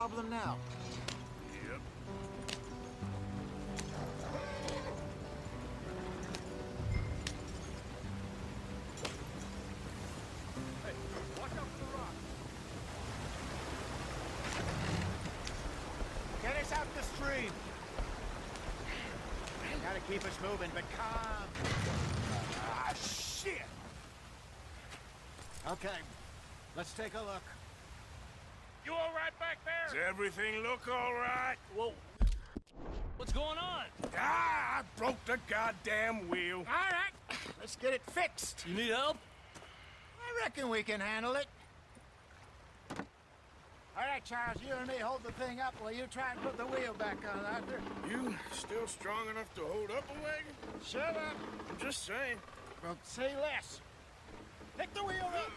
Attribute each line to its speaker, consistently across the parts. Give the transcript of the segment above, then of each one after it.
Speaker 1: problem now.
Speaker 2: Yep.
Speaker 3: Hey, watch out for the rock.
Speaker 1: Get us out the stream. Gotta keep us moving, but calm.
Speaker 2: Ah, shit!
Speaker 1: Okay, let's take a look.
Speaker 3: You all right back there?
Speaker 2: Does everything look all right?
Speaker 3: Whoa. What's going on?
Speaker 2: Ah, I broke the goddamn wheel.
Speaker 1: All right, let's get it fixed.
Speaker 3: You need help?
Speaker 1: I reckon we can handle it. All right, Charles, you and me hold the thing up while you try and put the wheel back on, Arthur.
Speaker 2: You still strong enough to hold up a wagon?
Speaker 1: Shut up.
Speaker 2: I'm just saying.
Speaker 1: Well, say less. Pick the wheel up.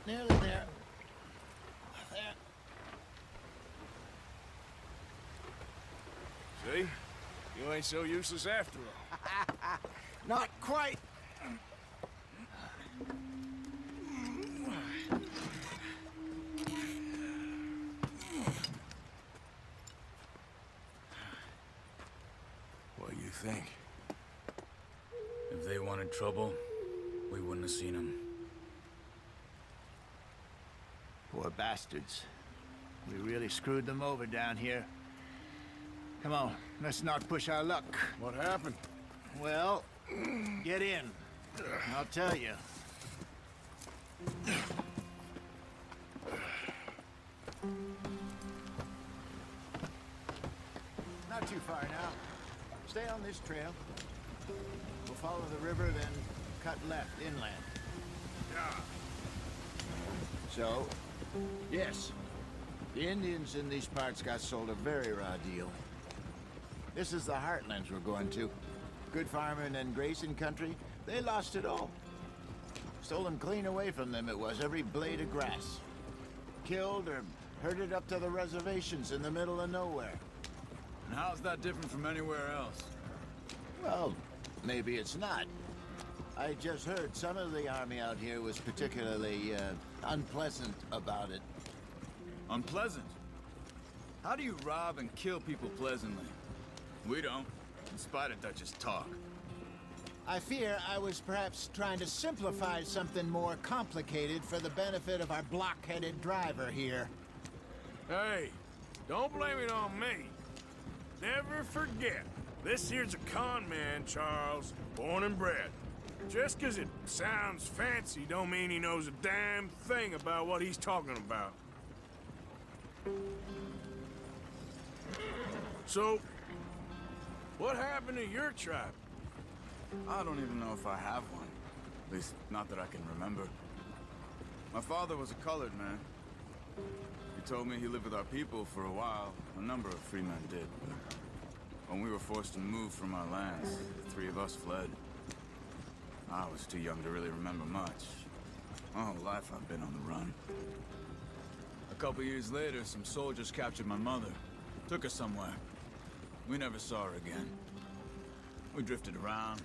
Speaker 1: Nearly there. There.
Speaker 2: See? You ain't so useless after all.
Speaker 1: Not quite.
Speaker 2: What do you think?
Speaker 4: If they wanted trouble, we wouldn't have seen them.
Speaker 1: Poor bastards. We really screwed them over down here. Come on, let's not push our luck.
Speaker 2: What happened?
Speaker 1: Well, get in. I'll tell you. Not too far now. Stay on this trail. We'll follow the river, then cut left inland.
Speaker 2: Yeah.
Speaker 1: So, yes, the Indians in these parts got sold a very raw deal. This is the heartlands we're going to. Good farming and grazing country, they lost it all. Stolen clean away from them it was, every blade of grass. Killed or herded up to the reservations in the middle of nowhere.
Speaker 4: And how's that different from anywhere else?
Speaker 1: Well, maybe it's not. I just heard some of the army out here was particularly, unpleasant about it.
Speaker 4: Unpleasant? How do you rob and kill people pleasantly? We don't, in spite of Dutch's talk.
Speaker 1: I fear I was perhaps trying to simplify something more complicated for the benefit of our block-headed driver here.
Speaker 2: Hey, don't blame it on me. Never forget, this here's a con man, Charles, born and bred. Just 'cause it sounds fancy don't mean he knows a damn thing about what he's talking about. So, what happened to your tribe?
Speaker 4: I don't even know if I have one. At least, not that I can remember. My father was a colored man. He told me he lived with our people for a while. A number of free men did, but when we were forced to move from our lands, the three of us fled. I was too young to really remember much. My whole life I've been on the run. A couple years later, some soldiers captured my mother. Took her somewhere. We never saw her again. We drifted around.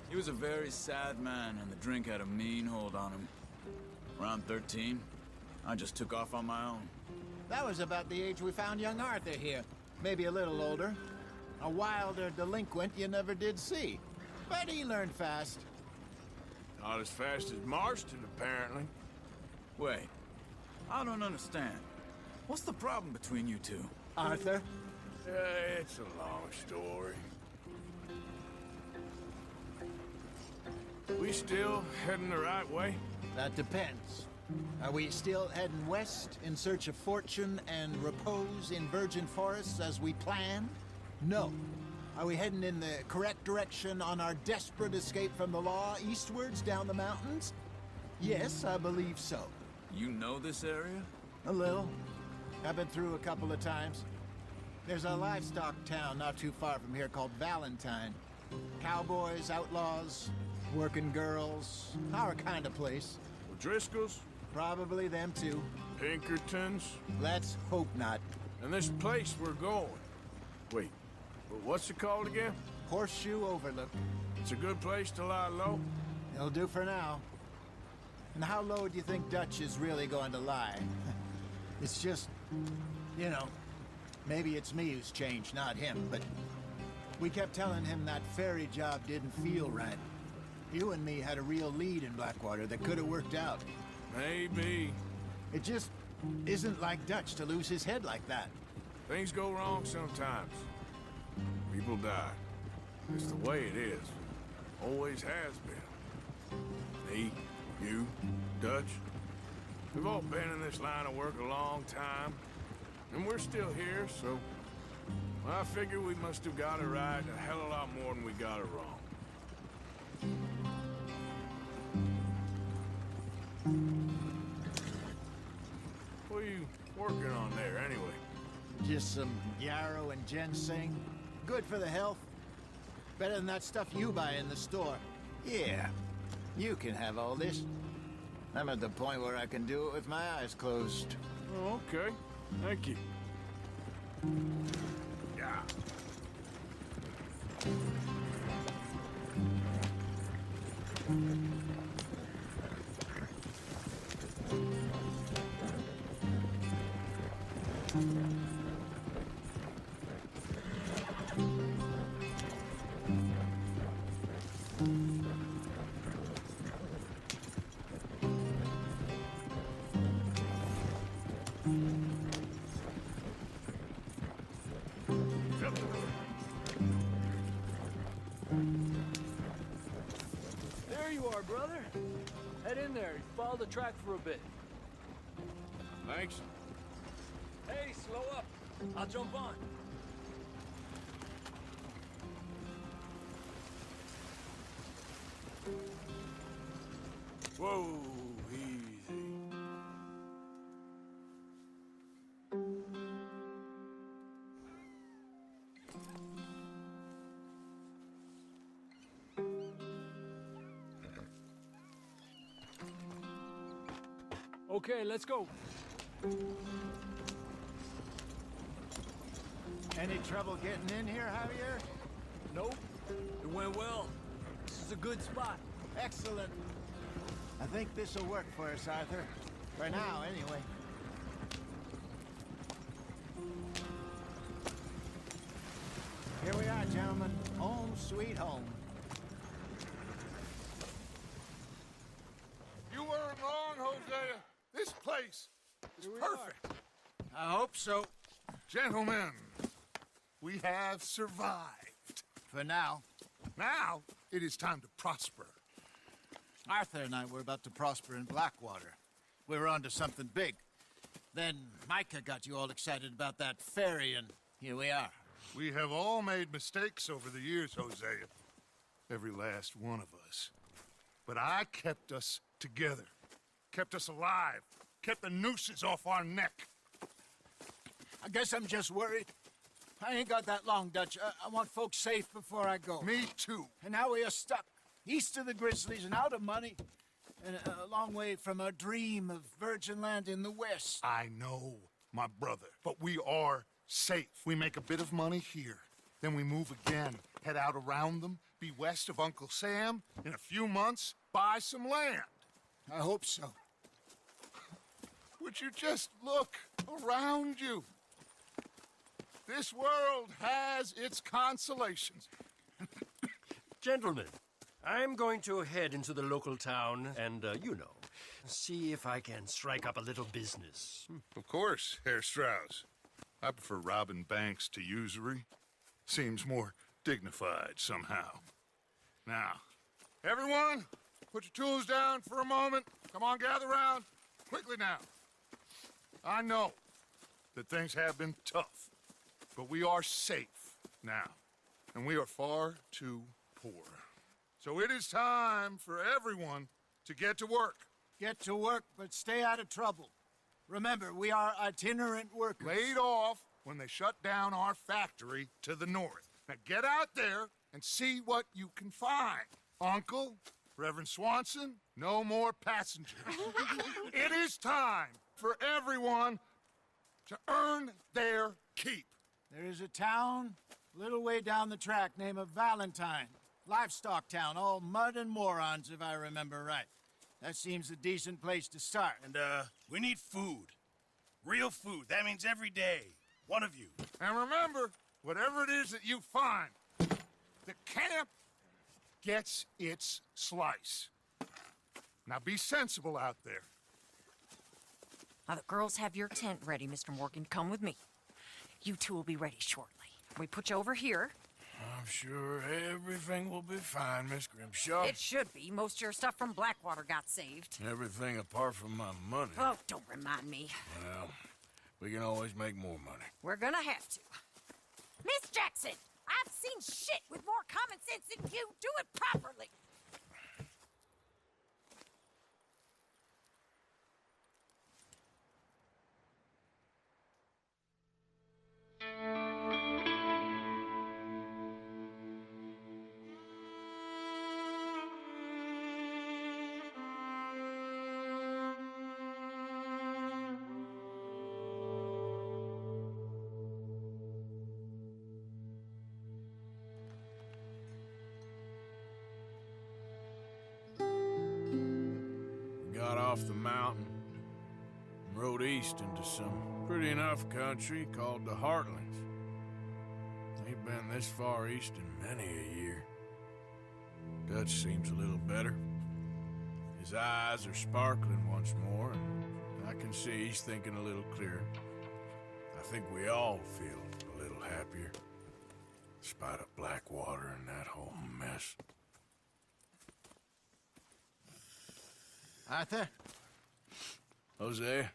Speaker 4: He was a very sad man, and the drink had a mean hold on him. Around 13, I just took off on my own.
Speaker 1: That was about the age we found young Arthur here. Maybe a little older. A wilder delinquent you never did see. But he learned fast.
Speaker 2: Not as fast as Marston, apparently.
Speaker 4: Wait, I don't understand. What's the problem between you two?
Speaker 1: Arthur?
Speaker 2: It's a long story. We still heading the right way?
Speaker 1: That depends. Are we still heading west in search of fortune and repose in virgin forests as we planned? No. Are we heading in the correct direction on our desperate escape from the law eastwards down the mountains? Yes, I believe so.
Speaker 4: You know this area?
Speaker 1: A little. I've been through a couple of times. There's a livestock town not too far from here called Valentine. Cowboys, outlaws, working girls, our kind of place.
Speaker 2: O'Driscoll's?
Speaker 1: Probably them too.
Speaker 2: Pinkertons?
Speaker 1: Let's hope not.
Speaker 2: And this place we're going. Wait, but what's it called again?
Speaker 1: Horseshoe Overlook.
Speaker 2: It's a good place to lie low?
Speaker 1: It'll do for now. And how low do you think Dutch is really going to lie? It's just, you know, maybe it's me who's changed, not him, but we kept telling him that ferry job didn't feel right. You and me had a real lead in Blackwater that could have worked out.
Speaker 2: Maybe.
Speaker 1: It just isn't like Dutch to lose his head like that.
Speaker 2: Things go wrong sometimes. People die. It's the way it is. Always has been. Me, you, Dutch. We've all been in this line of work a long time. And we're still here, so... I figure we must have got it right a hell of a lot more than we got it wrong. What are you working on there, anyway?
Speaker 1: Just some yarrow and ginseng. Good for the health. Better than that stuff you buy in the store. Yeah, you can have all this. I'm at the point where I can do it with my eyes closed.
Speaker 2: Oh, okay. Thank you. Yeah.
Speaker 3: There you are, brother. Head in there. Follow the track for a bit.
Speaker 2: Thanks.
Speaker 3: Hey, slow up. I'll jump on.
Speaker 2: Whoa, easy.
Speaker 3: Okay, let's go.
Speaker 1: Any trouble getting in here, Javier?
Speaker 3: Nope. It went well. This is a good spot.
Speaker 1: Excellent. I think this'll work for us, Arthur. For now, anyway. Here we are, gentlemen. Home sweet home.
Speaker 5: You weren't wrong, Hosea. This place is perfect.
Speaker 1: I hope so.
Speaker 5: Gentlemen, we have survived.
Speaker 1: For now.
Speaker 5: Now, it is time to prosper.
Speaker 1: Arthur and I were about to prosper in Blackwater. We were onto something big. Then Micah got you all excited about that ferry, and here we are.
Speaker 5: We have all made mistakes over the years, Hosea. Every last one of us. But I kept us together. Kept us alive. Kept the nooses off our neck.
Speaker 1: I guess I'm just worried. I ain't got that long, Dutch. I want folks safe before I go.
Speaker 5: Me too.
Speaker 1: And now we are stuck, east of the Grizzlies and out of money, and a long way from our dream of virgin land in the west.
Speaker 5: I know, my brother. But we are safe. We make a bit of money here. Then we move again. Head out around them. Be west of Uncle Sam. In a few months, buy some land.
Speaker 1: I hope so.
Speaker 5: Would you just look around you? This world has its consolations.
Speaker 6: Gentlemen, I'm going to head into the local town and, see if I can strike up a little business.
Speaker 5: Of course, Herr Strauss. I prefer robbing banks to usury. Seems more dignified somehow. Now, everyone, put your tools down for a moment. Come on, gather round. Quickly now. I know that things have been tough, but we are safe now, and we are far too poor. So it is time for everyone to get to work.
Speaker 1: Get to work, but stay out of trouble. Remember, we are itinerant workers.
Speaker 5: Laid off when they shut down our factory to the north. Now get out there and see what you can find. Uncle, Reverend Swanson, no more passengers. It is time for everyone to earn their keep.
Speaker 1: There is a town a little way down the track named Valentine. Livestock town, all mud and morons, if I remember right. That seems a decent place to start.
Speaker 2: And, we need food. Real food. That means every day. One of you.
Speaker 5: And remember, whatever it is that you find, the camp gets its slice. Now be sensible out there.
Speaker 7: Now, the girls have your tent ready, Mr. Morgan. Come with me. You two will be ready shortly. We put you over here.
Speaker 2: I'm sure everything will be fine, Miss Grimshaw.
Speaker 7: It should be. Most of your stuff from Blackwater got saved.
Speaker 2: Everything apart from my money.
Speaker 7: Oh, don't remind me.
Speaker 2: Well, we can always make more money.
Speaker 7: We're gonna have to. Miss Jackson, I've seen shit with more common sense than you. Do it properly.
Speaker 2: Got off the mountain and rode east into some pretty enough country called the Heartlands. Ain't been this far east in many a year. Dutch seems a little better. His eyes are sparkling once more, and I can see he's thinking a little clearer. I think we all feel a little happier, despite of Blackwater and that whole mess.
Speaker 1: Arthur?
Speaker 2: Jose?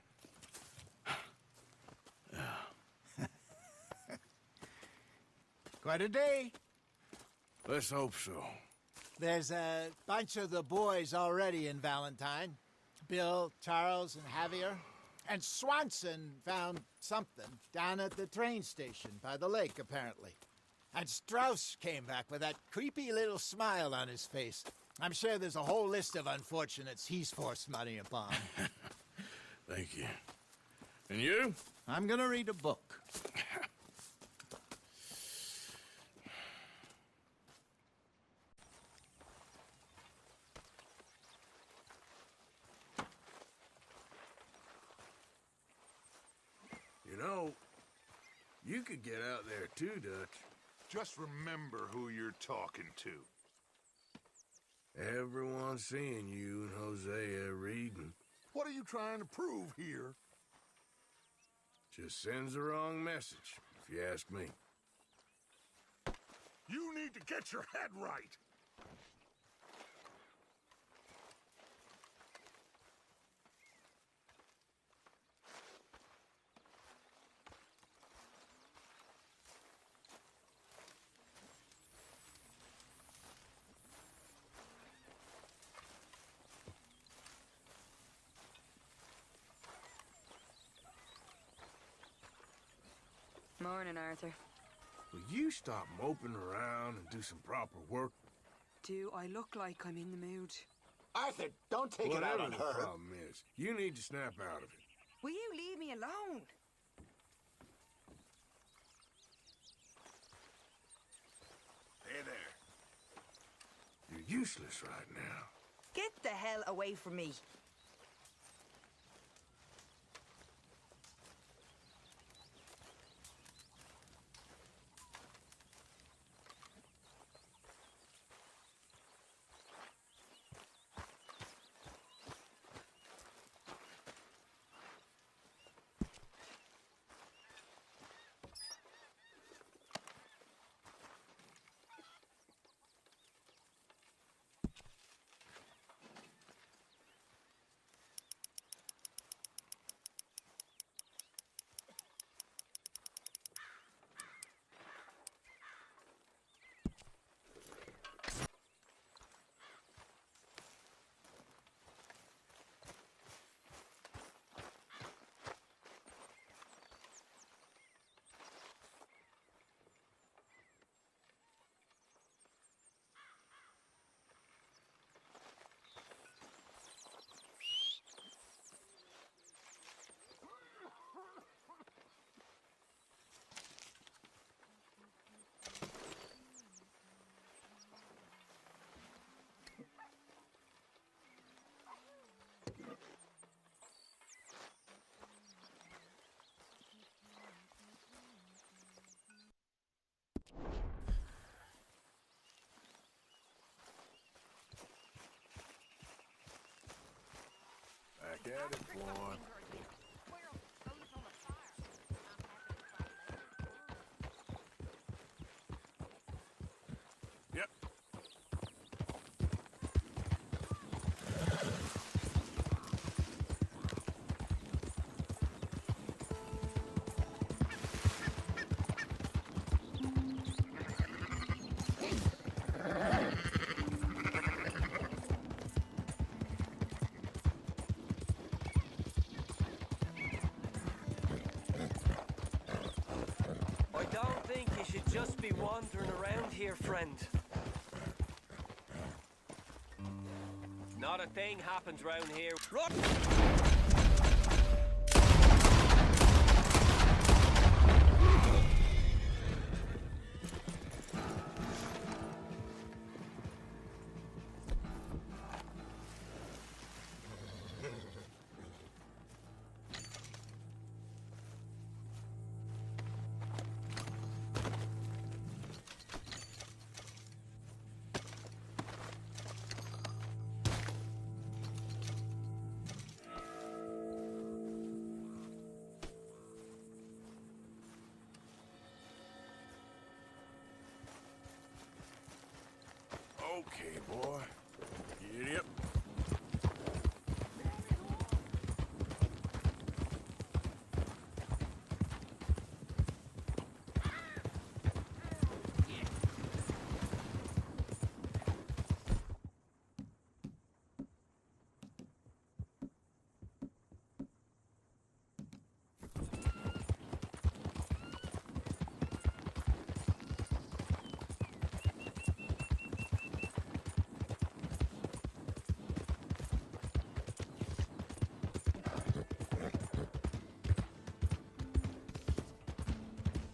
Speaker 1: Quite a day.
Speaker 2: Let's hope so.
Speaker 1: There's a bunch of the boys already in Valentine. Bill, Charles, and Javier. And Swanson found something down at the train station by the lake, apparently. And Strauss came back with that creepy little smile on his face. I'm sure there's a whole list of unfortunates he's forced money upon.
Speaker 2: Thank you. And you?
Speaker 1: I'm gonna read a book.
Speaker 2: You know, you could get out there too, Dutch.
Speaker 5: Just remember who you're talking to.
Speaker 2: Everyone's seeing you and Hosea reading.
Speaker 5: What are you trying to prove here?
Speaker 2: Just sends the wrong message, if you ask me.
Speaker 5: You need to get your head right.
Speaker 8: Morning, Arthur.
Speaker 2: Will you stop moping around and do some proper work?
Speaker 8: Do I look like I'm in the mood?
Speaker 1: Arthur, don't take it out
Speaker 2: Whatever
Speaker 1: on
Speaker 2: the
Speaker 1: her.
Speaker 2: problem is, you need to snap out of it.
Speaker 8: Will you leave me alone?
Speaker 2: Hey there. You're useless right now.
Speaker 8: Get the hell away from me.
Speaker 2: Get it, boy. Yep.
Speaker 3: I don't think you should just be wandering around here, friend. Not a thing happens round here. Run!
Speaker 2: Okay, boy. Giddy up.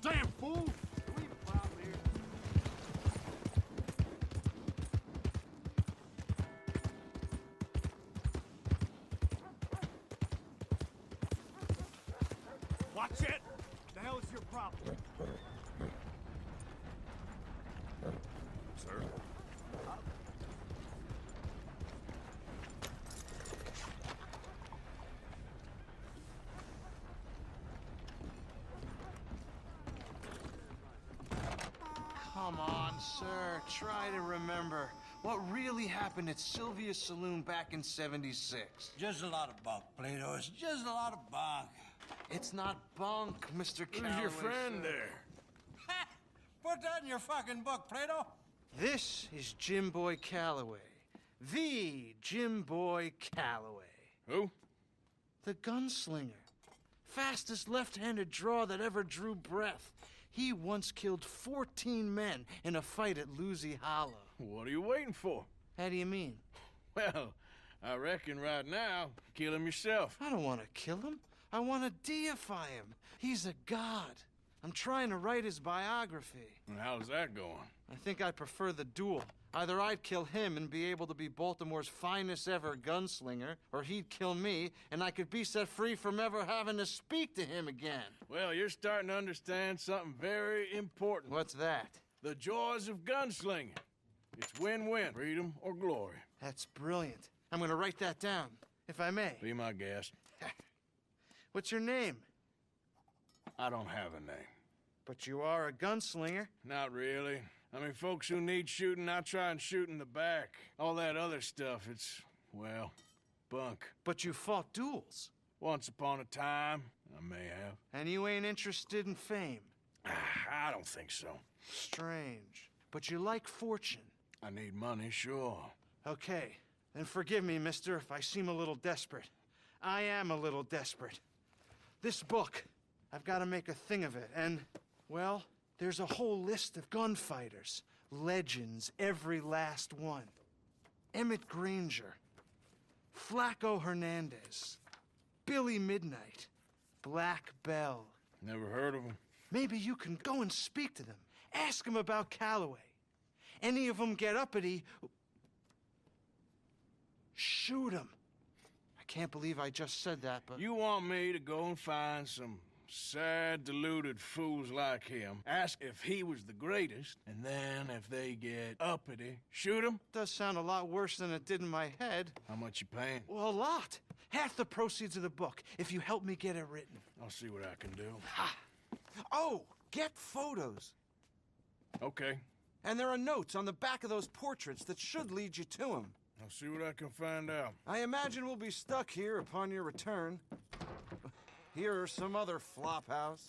Speaker 5: Damn fool!
Speaker 2: Watch it!
Speaker 3: The hell is your problem?
Speaker 2: Sir?
Speaker 9: Come on, sir. Try to remember what really happened at Sylvia's Saloon back in '76.
Speaker 10: Just a lot of bunk, Plato. It's just a lot of bunk.
Speaker 9: It's not bunk, Mr. Calloway.
Speaker 2: Who's your friend
Speaker 9: sir.
Speaker 2: there?
Speaker 10: Ha! Put that in your fucking book, Plato.
Speaker 9: This is Jim Boy Calloway. The Jim Boy Calloway.
Speaker 2: Who?
Speaker 9: The gunslinger. Fastest left-handed draw that ever drew breath. He once killed 14 men in a fight at Lucy Hollow.
Speaker 2: What are you waiting for?
Speaker 9: How do you mean?
Speaker 2: Well, I reckon right now, kill him yourself.
Speaker 9: I don't want to kill him. I want to deify him. He's a god. I'm trying to write his biography.
Speaker 2: And how's that going?
Speaker 9: I think I prefer the duel. Either I'd kill him and be able to be Baltimore's finest ever gunslinger, or he'd kill me and I could be set free from ever having to speak to him again.
Speaker 2: Well, you're starting to understand something very important.
Speaker 9: What's that?
Speaker 2: The joys of gunslinging. It's win-win, freedom or glory.
Speaker 9: That's brilliant. I'm gonna write that down, if I may.
Speaker 2: Be my guest.
Speaker 9: What's your name?
Speaker 2: I don't have a name.
Speaker 9: But you are a gunslinger.
Speaker 2: Not really. I mean, folks who need shooting, I try and shoot in the back. All that other stuff, it's, well, bunk.
Speaker 9: But you fought duels.
Speaker 2: Once upon a time, I may have.
Speaker 9: And you ain't interested in fame.
Speaker 2: I don't think so.
Speaker 9: Strange. But you like fortune.
Speaker 2: I need money, sure.
Speaker 9: Okay, then forgive me, mister, if I seem a little desperate. I am a little desperate. This book, I've got to make a thing of it, and, well, there's a whole list of gunfighters. Legends, every last one. Emmett Granger, Flaco Hernandez, Billy Midnight, Black Bell.
Speaker 2: Never heard of him.
Speaker 9: Maybe you can go and speak to them. Ask them about Calloway. Any of them get uppity, shoot them. I can't believe I just said that, but...
Speaker 2: You want me to go and find some sad, deluded fools like him, ask if he was the greatest, and then if they get uppity, shoot him?
Speaker 9: Does sound a lot worse than it did in my head.
Speaker 2: How much you paying?
Speaker 9: Well, a lot. half the proceeds of the book if you help me get it written.
Speaker 2: I'll see what I can do.
Speaker 9: Oh, get photos.
Speaker 2: Okay.
Speaker 9: And there are notes on the back of those portraits that should lead you to him.
Speaker 2: I'll see what I can find out.
Speaker 9: I imagine we'll be stuck here upon your return. Here or some other flophouse.